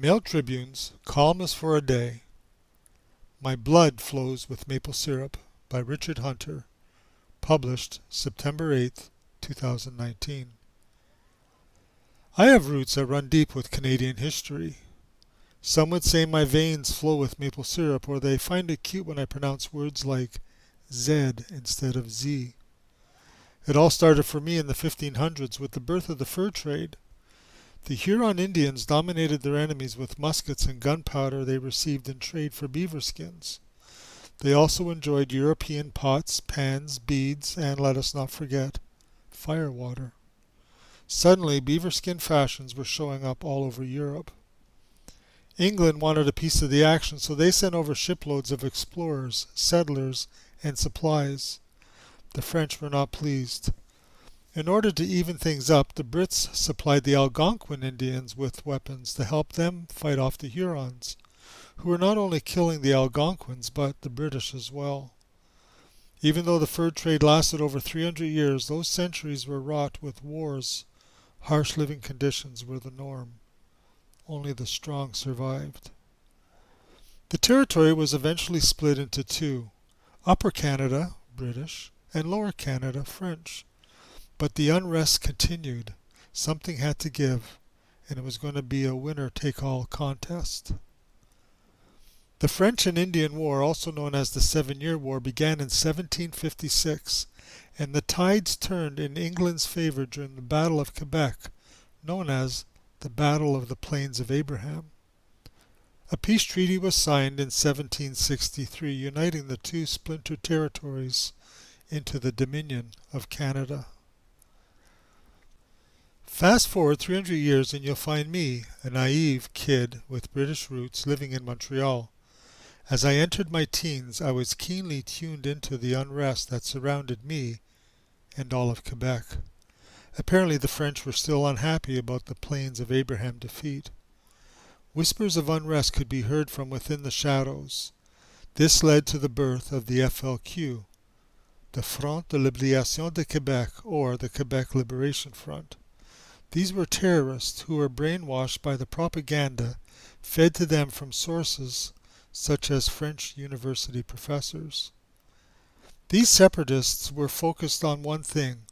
Mail Tribune's Columnist for a Day. My Blood Flows with Maple Syrup by Richard Hunter. Published September 8th, 2019. I have roots that run deep with Canadian history. Some would say my veins flow with maple syrup, or they find it cute when I pronounce words like Z instead of Z. It all started for me in the 1500s with the birth of the fur trade. The Huron Indians dominated their enemies with muskets and gunpowder they received in trade for beaver skins. They also enjoyed European pots, pans, beads, and, let us not forget, firewater. Suddenly, beaver skin fashions were showing up all over Europe. England wanted a piece of the action, so they sent over shiploads of explorers, settlers, and supplies. The French were not pleased. In order to even things up, the Brits supplied the Algonquin Indians with weapons to help them fight off the Hurons, who were not only killing the Algonquins but the British as well. Even though the fur trade lasted over 300 years, those centuries were wrought with wars. Harsh living conditions were the norm. Only the strong survived. The territory was eventually split into two: Upper Canada, British, and Lower Canada, French. But the unrest continued. Something had to give, and it was going to be a winner-take-all contest. The French and Indian War, also known as the 7-Year War, began in 1756, and the tides turned in England's favor during the Battle of Quebec, known as the Battle of the Plains of Abraham. A peace treaty was signed in 1763, uniting the two splintered territories into the Dominion of Canada. Fast forward 300 years and you'll find me, a naive kid with British roots, living in Montreal. As I entered my teens, I was keenly tuned into the unrest that surrounded me and all of Quebec. Apparently the French were still unhappy about the Plains of Abraham defeat. Whispers of unrest could be heard from within the shadows. This led to the birth of the FLQ, the Front de Libération de Québec, or the Quebec Liberation Front. These were terrorists who were brainwashed by the propaganda fed to them from sources such as French university professors. These separatists were focused on one thing: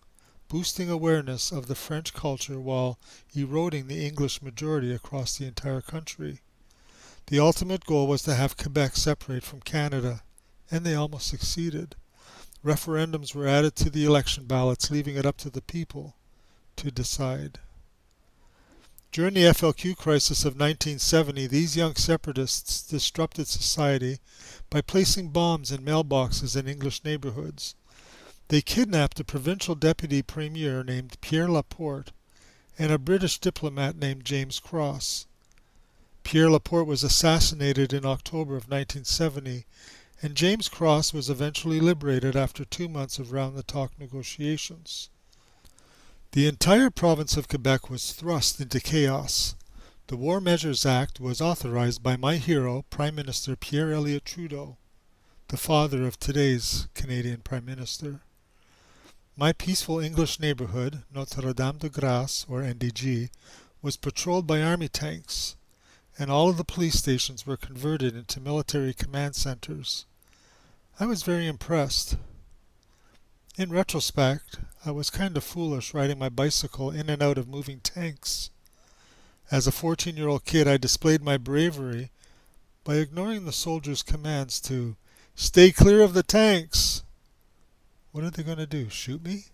boosting awareness of the French culture while eroding the English majority across the entire country. The ultimate goal was to have Quebec separate from Canada, and they almost succeeded. Referendums were added to the election ballots, leaving it up to the people to decide. During the FLQ crisis of 1970, these young separatists disrupted society by placing bombs in mailboxes in English neighborhoods. They kidnapped a provincial deputy premier named Pierre Laporte and a British diplomat named James Cross. Pierre Laporte was assassinated in October of 1970, and James Cross was eventually liberated after 2 months of round-the-clock negotiations. The entire province of Quebec was thrust into chaos. The War Measures Act was authorized by my hero, Prime Minister Pierre Elliott Trudeau, the father of today's Canadian Prime Minister. My peaceful English neighborhood, Notre-Dame-de-Grâce, or NDG, was patrolled by army tanks, and all of the police stations were converted into military command centers. I was very impressed. In retrospect, I was kind of foolish riding my bicycle in and out of moving tanks. As a 14-year-old kid, I displayed my bravery by ignoring the soldiers' commands to stay clear of the tanks. What are they going to do, shoot me?